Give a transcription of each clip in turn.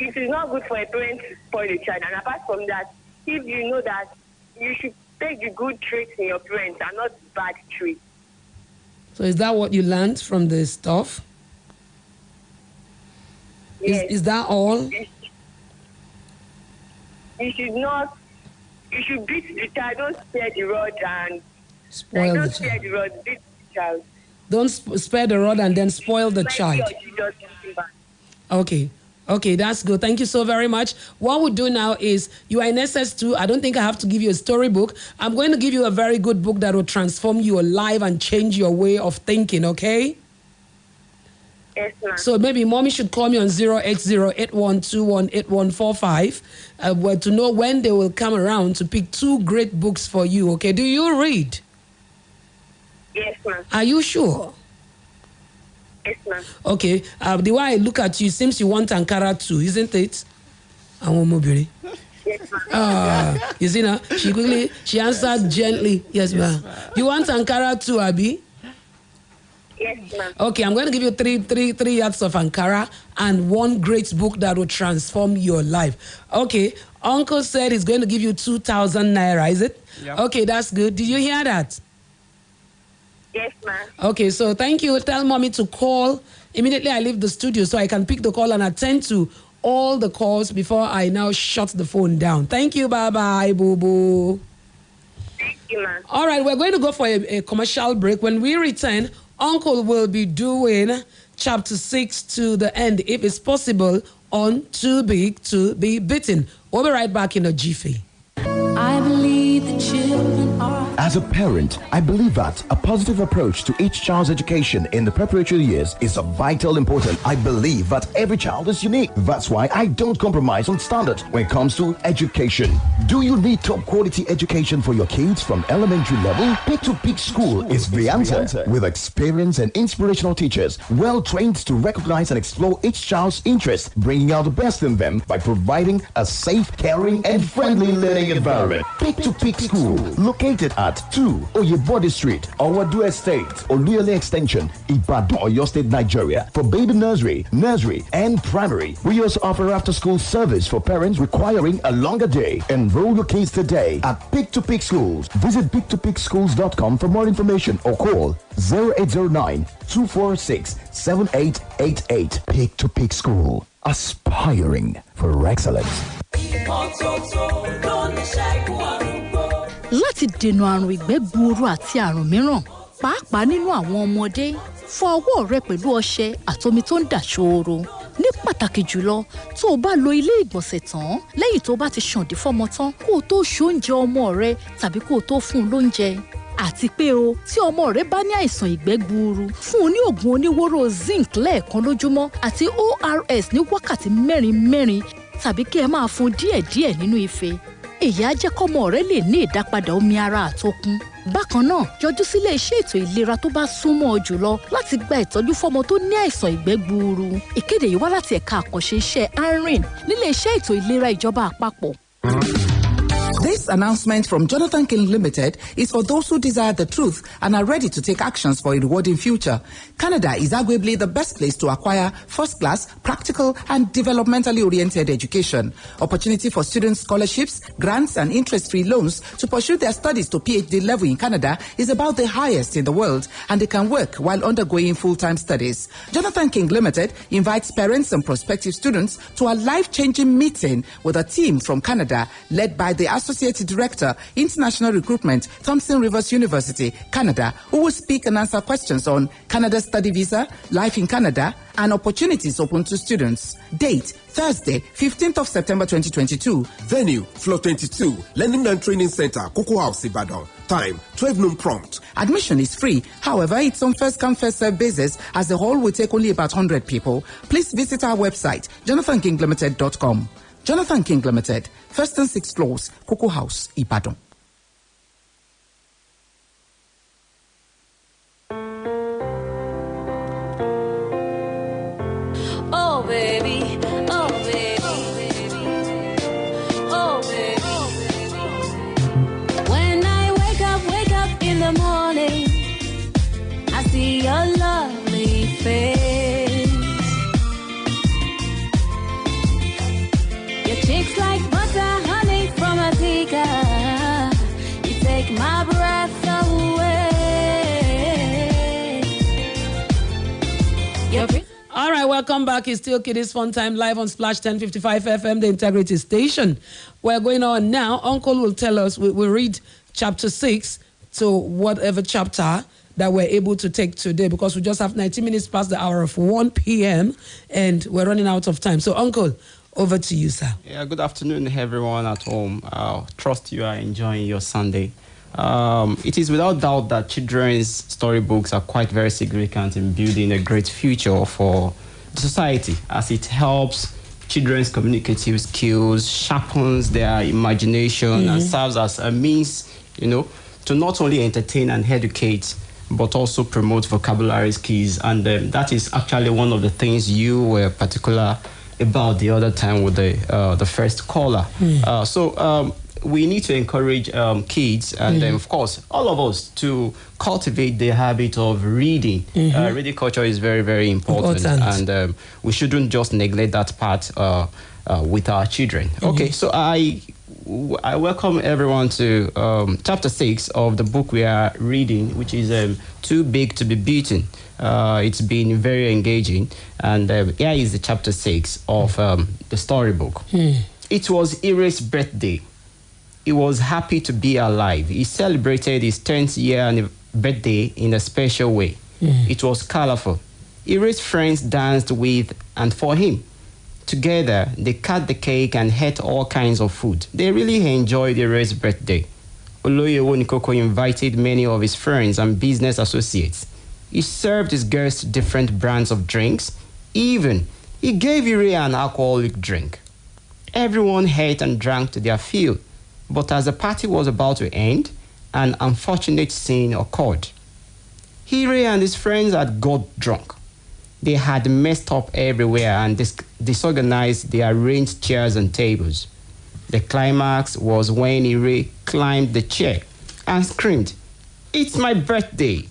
it is not good for a parent to spoil a child. And apart from that, if you know that you should take the good traits in your parents and not bad traits. So is that what you learned from the stuff? Yes. Is that all? You should beat the child. Don't spare the rod and Spoil the don't spare child. the rod, beat the child. Don't spare the rod and then spoil the child. Okay, that's good. Thank you so very much. What we'll do now is, you are in SS2. I don't think I have to give you a storybook. I'm going to give you a very good book that will transform your life and change your way of thinking, okay? Yes, ma'am. So maybe mommy should call me on 080-8121-8145 to know when they will come around to pick 2 great books for you, okay? Do you read? Yes, ma'am. Are you sure? Yes, ma'am. Okay. The way I look at you, seems you want Ankara too, isn't it? Yes, ma'am. You see now, she answered gently. Yes, ma'am. You want Ankara too, Abi? Yes, ma'am. Okay, I'm going to give you three yards of Ankara and 1 great book that will transform your life. Okay, Uncle said he's going to give you 2,000 naira, is it? Yep. Okay, that's good. Did you hear that? Yes, ma'am. Okay, so thank you. Tell mommy to call immediately I leave the studio so I can pick the call and attend to all the calls before I now shut the phone down. Thank you. Bye-bye, boo-boo. Thank you, ma'am. All right, we're going to go for a commercial break. When we return, Uncle will be doing chapter 6 to the end, if it's possible, on Too Big to Be Bitten. We'll be right back in a jiffy. I believe the children are. As a parent, I believe that a positive approach to each child's education in the preparatory years is of vital importance. I believe that every child is unique. That's why I don't compromise on standard when it comes to education. Do you need top quality education for your kids from elementary level? Pick to Peak School is the answer. With experienced and inspirational teachers, well trained to recognize and explore each child's interest, bringing out the best in them by providing a safe, caring, and friendly learning environment. Pick to Peak School, located at 2 Oyebode Street, Owadu Estate, Oluyole Extension, Ibadan, Oyo State, Nigeria. For baby nursery, and primary, we also offer after-school service for parents requiring a longer day. Enroll your kids today at Pick to Peak Schools. Visit pick2peakschools.com for more information or call 0809-246-7888. Pick to Peak School, aspiring for excellence. Láti dènà àrùn ìgbẹ́ gbuuru àti àrùn mìíràn, pàápàá nínú àwọn ọmọdé, fọ ọwọ́ rẹ pẹ̀lú ọṣẹ àtomi tó ń dà ṣooro. Ní pàtàkì jùlọ, tó o bá lo ilé ìgbọ̀nsẹ̀ tán, lẹ́yìn tó o bá ti ṣàǹdí fọ́mọ tán, kó o tó ṣoúnjẹ ọmọ rẹ tàbí kó o tó fún un lóúnjẹ. Àti pé o, tí ọmọ rẹ bá ní àìsàn ìgbẹ́ gbuuru, fún un ní oògùn oníwóró zinc lẹ́ẹ̀kan lójúmọ́ àti ORS ní wákàtí mẹ́rin tàbí kí ẹ máa fún díẹ̀díẹ̀ nínú ife. Èyí á jẹ́ kọ́mọ rẹ lè ní ìdápadà omi ara àtokun. Bákan náà, yọjú sílé iṣẹ́ ètò ìlera tó bá súnmọ́ ọ jùlọ láti gba ìtọ́jú fọ́mọ tó ní àìsàn ìgbẹ́ gbuuru. Ìkéde yìí wá láti ẹ̀ka àkànṣe iṣẹ́ ARIN nílé iṣẹ́ ètò ìlera ìjọba àpapọ̀. This announcement from Jonathan King Limited is for those who desire the truth and are ready to take actions for a rewarding future. Canada is arguably the best place to acquire first-class, practical, and developmentally oriented education. Opportunity for student scholarships, grants, and interest-free loans to pursue their studies to PhD level in Canada is about the highest in the world, and they can work while undergoing full-time studies. Jonathan King Limited invites parents and prospective students to a life-changing meeting with a team from Canada led by the Associate Director, International Recruitment, Thompson Rivers University, Canada, who will speak and answer questions on Canada study visa, life in Canada, and opportunities open to students. Date, Thursday, 15th of September 2022. Venue, Floor 22, Learning and Training Center, Cocoa House, Ibadan. Time, 12 noon prompt. Admission is free. However, it's on first-come, first-served basis, as the hall will take only about 100 people. Please visit our website, jonathankinglimited.com. Jonathan King Limited, first and sixth floors, Cocoa House, Ibadan. Oh baby, oh baby, oh baby. When I wake up in the morning, I see your lovely face. Chicks like butter, honey from a teacup. You take my breath away. You're All right, welcome back. It's still Kiddies Fun Time live on Splash 1055 FM, the Integrity Station. We're going on now. Uncle will tell us, we'll read chapter 6 to whatever chapter that we're able to take today, because we just have 90 minutes past the hour of 1 p.m. and we're running out of time. So, Uncle, over to you, sir. Yeah, good afternoon, everyone at home. Trust you are enjoying your Sunday. It is without doubt that children's storybooks are quite very significant in building a great future for the society, as it helps children's communicative skills, sharpens their imagination, and serves as a means, to not only entertain and educate, but also promote vocabulary skills. And that is actually one of the things you were particular about the other time with the first caller. So we need to encourage kids and of course all of us to cultivate the habit of reading. Reading culture is very, very important. And we shouldn't just neglect that part with our children. Okay, so I welcome everyone to chapter 6 of the book we are reading, which is Too Big to Be Beaten. It's been very engaging, and here is the chapter 6 of the storybook. It was Ire's birthday. He was happy to be alive. He celebrated his 10th year birthday in a special way. It was colorful. Ire's friends danced with and for him. Together, they cut the cake and ate all kinds of food. They really enjoyed Ire's birthday. Oloyewo Nikoko invited many of his friends and business associates. He served his guests different brands of drinks. Even, he gave Ire an alcoholic drink. Everyone ate and drank to their fill. But as the party was about to end, an unfortunate scene occurred. Ire and his friends had got drunk. They had messed up everywhere and disorganized the arranged chairs and tables. The climax was when Ire climbed the chair and screamed, "It's my birthday!"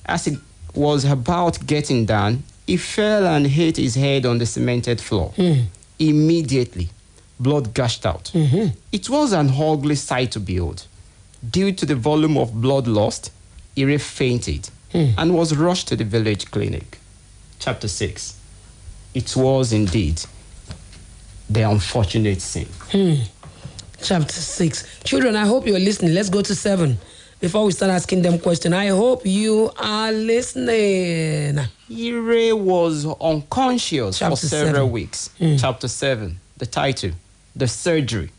As he was about getting down, he fell and hit his head on the cemented floor. Immediately, blood gushed out. It was an ugly sight to behold. Due to the volume of blood lost, Ire fainted and was rushed to the village clinic. Chapter 6. It was indeed the unfortunate scene. Chapter 6. Children, I hope you're listening. Let's go to 7 before we start asking them questions. I hope you are listening. Ire was unconscious Chapter for several 7. weeks. Chapter 7. The title, The Surgery.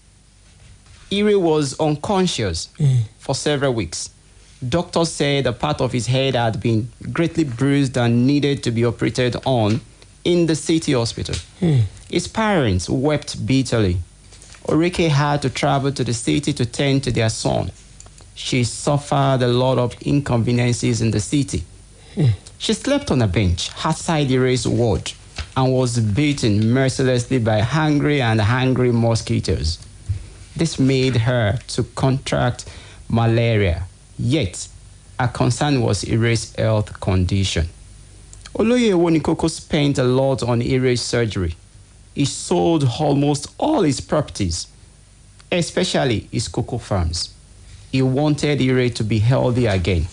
Ire was unconscious for several weeks. Doctors said a part of his head had been greatly bruised and needed to be operated on in the city hospital. His parents wept bitterly. Oreke had to travel to the city to tend to their son. She suffered a lot of inconveniences in the city. She slept on a bench outside Ire's ward and was beaten mercilessly by hungry mosquitoes. This made her to contract malaria. Yet, her concern was Ire's health condition. Oloyewo Nikoko spent a lot on Ire's surgery. He sold almost all his properties, especially his cocoa farms. He wanted Ire to be healthy again.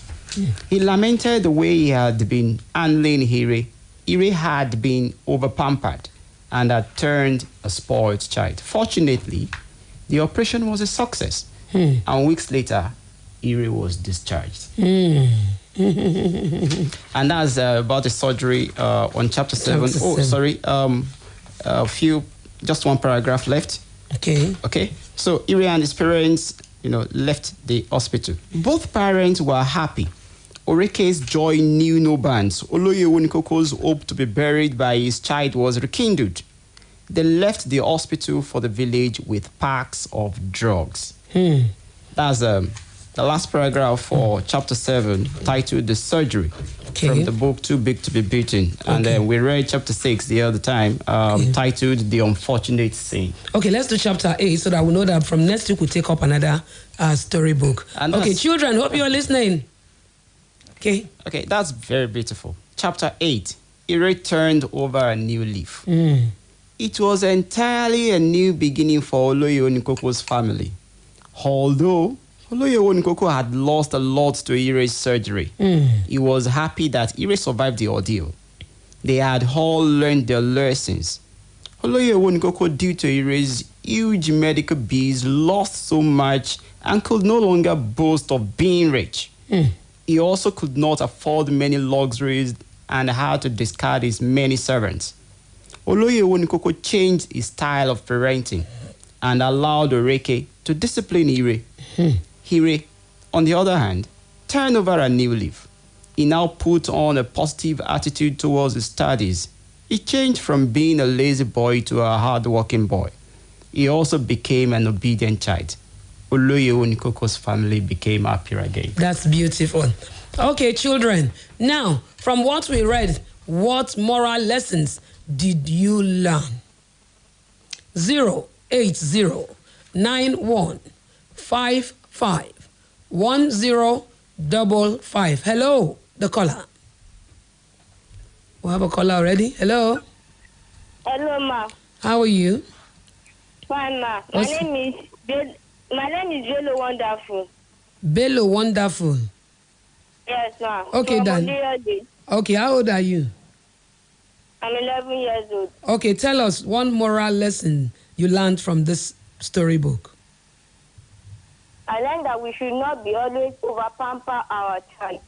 He lamented the way he had been handling Ire. Ire had been over-pampered and had turned a spoiled child. Fortunately, the operation was a success, and weeks later, Ire was discharged. And that's about the surgery on chapter 7. Just one paragraph left. Okay. So Ire and his parents, left the hospital. Both parents were happy. Oreke's joy knew no bounds. Oloyewo Nikoko's hope to be buried by his child was rekindled. They left the hospital for the village with packs of drugs. That's the last paragraph for chapter 7, titled The Surgery, from the book Too Big to Be Beaten. And then we read chapter 6 the other time, titled The Unfortunate Scene. Okay, let's do chapter 8 so that we know that from next week we'll take up another storybook. Okay, children, hope you're listening. Okay, that's very beautiful. Chapter 8, Ire turned over a new leaf. It was entirely a new beginning for Oloye Onikoko's family. Although Oloye Onikoko had lost a lot to Ire's surgery, he was happy that Ire survived the ordeal. They had all learned their lessons. Oloye Onikoko, due to Ire's huge medical bills, lost so much and could no longer boast of being rich. He also could not afford many luxuries and had to discard his many servants. Oloye Onikoko changed his style of parenting and allowed Oreke to discipline Ire. Ire, on the other hand, turned over a new leaf. He now put on a positive attitude towards his studies. He changed from being a lazy boy to a hard-working boy. He also became an obedient child. Oloye Onikoko's family became happier again. That's beautiful. Okay, children. Now, from what we read, what moral lessons did you learn? 08091551055. Hello, the caller. We have a caller already. Hello. Hello, ma. How are you? Fine, ma. My name is Bello Wonderful. Bello Wonderful. Yes, ma. Okay, Dan. Okay, how old are you? I'm 11 years old. Okay, tell us one moral lesson you learned from this storybook. I learned that we should not be always over-pamper our child.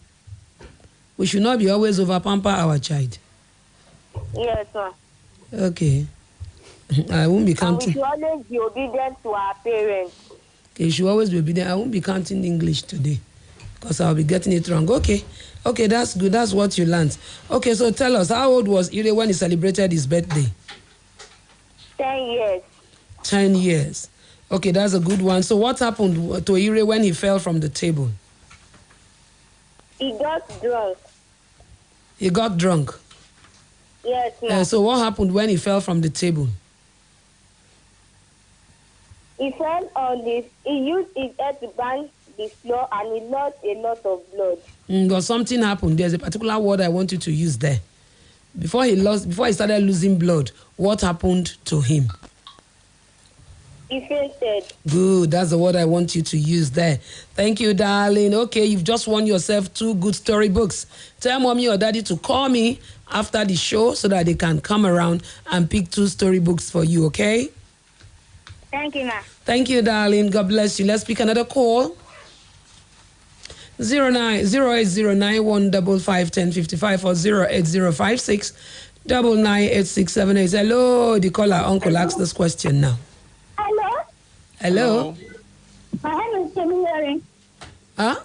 We should not be always over-pamper our child. Yes, ma. Okay. I won't be counting. And we should always be obedient to our parents. Okay, you should always be obedient. I won't be counting English today because I'll be getting it wrong. Okay. Okay, that's good. That's what you learned. Okay, so tell us, how old was Ire when he celebrated his birthday? 10 years. 10 years. Okay, that's a good one. So what happened to Ire when he fell from the table? He got drunk. He got drunk? Yes, ma'am. So what happened when he fell from the table? He fell on this. He used his head to bang the floor and he lost a lot of blood. But something happened. There's a particular word I want you to use there. Before he started losing blood, what happened to him? He fainted. Good. That's the word I want you to use there. Thank you, darling. Okay, you've just won yourself 2 good storybooks. Tell mommy or daddy to call me after the show so that they can come around and pick 2 storybooks for you, okay? Thank you, ma. Thank you, darling. God bless you. Let's pick another call. 08091551055 or 08056998678. Hello, the caller. Uncle, ask this question now. Hello? Hello? My name is Semilore. Huh?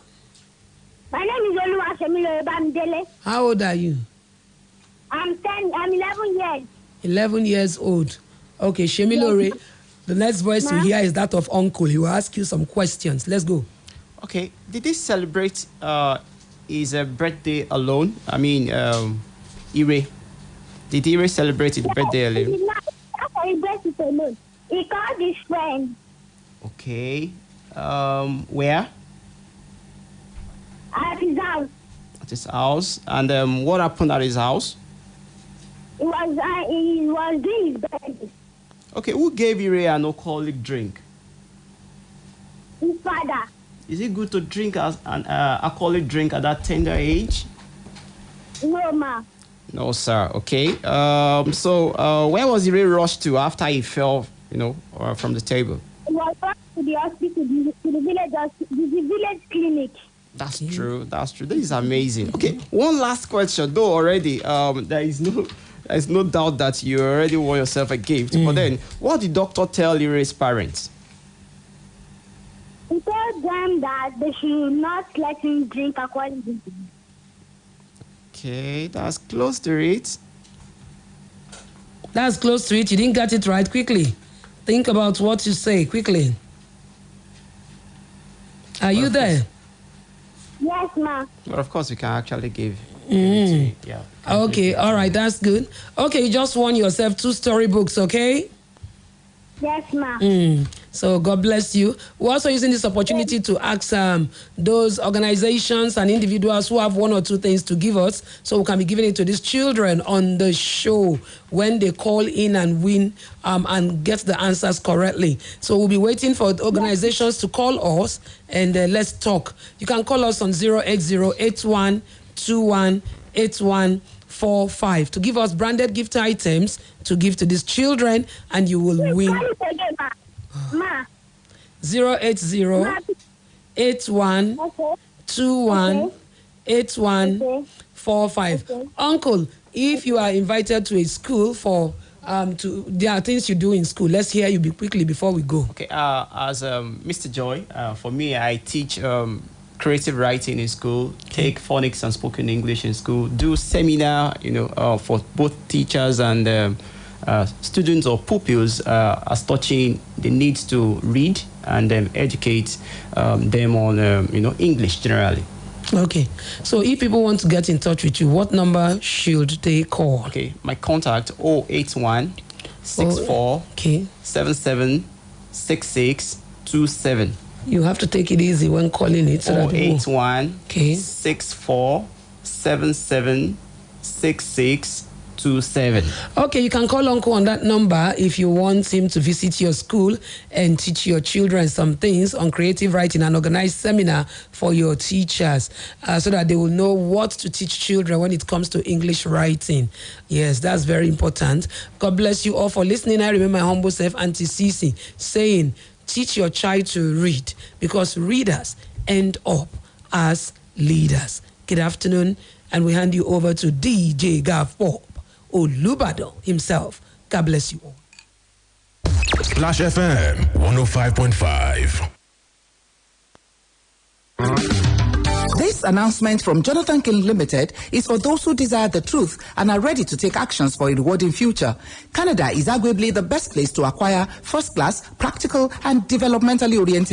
My name is Oluwa Semilore Bamdele. How old are you? I'm 11 years. 11 years old. Okay, Shemilore. Yes. The next voice you hear is that of Uncle. He will ask you some questions. Let's go. Okay, did he celebrate his birthday alone? I mean, Ire. Did Ire celebrate his birthday alone? He did not celebrate it alone. He called his friend. Okay. Where? At his house. At his house. And what happened at his house? He was doing his birthday. Okay, who gave Ire an alcoholic drink? His father. Is it good to drink an alcoholic drink at that tender age? No, ma. No, sir. Okay. So where was Ire rushed to after he fell, from the table? He was brought to the hospital, to the village clinic. That's true. That's true. This is amazing. Okay. One last question, though. Already, there is no doubt that you already won yourself a gift. But then, what did doctor tell Ire's parents? He told them that they should not let him drink alcoholic drink. Okay, that's close to it. That's close to it. You didn't get it right. Quickly. Think about what you say. Quickly. Are you there? Yes, ma. But of course, we can actually give it to you. Yeah. Okay, all right. That's good. Okay, you just won yourself 2 storybooks, okay? Yes, ma. So God bless you. We're also using this opportunity to ask those organizations and individuals who have one or two things to give us, so we can be giving it to these children on the show when they call in and win and get the answers correctly. So we'll be waiting for the organizations to call us and let's talk. You can call us on 080-8121-8145 to give us branded gift items to give to these children, and you will win. 080-8121-8145. Uncle, if you are invited to a school for there are things you do in school. Let's hear you quickly before we go. Okay, as Mr. Joy, for me, I teach creative writing in school, take phonics and spoken English in school, do seminar, for both teachers and students or pupils as touching the need to read and educate them on, English generally. Okay. So if people want to get in touch with you, what number should they call? Okay. My contact 081 64 77 6627. You have to take it easy when calling it. 081 64 77 6627. Okay, you can call Uncle on that number if you want him to visit your school and teach your children some things on creative writing and organize seminar for your teachers so that they will know what to teach children when it comes to English writing. Yes, that's very important. God bless you all for listening. I remember my humble self, Auntie Cece, saying, teach your child to read, because readers end up as leaders. Good afternoon, and we hand you over to DJ Gav Pop Olubado himself. God bless you all. Splash FM 105.5. This announcement from Jonathan King Limited is for those who desire the truth and are ready to take actions for a rewarding future. Canada is arguably the best place to acquire first-class, practical, and developmentally oriented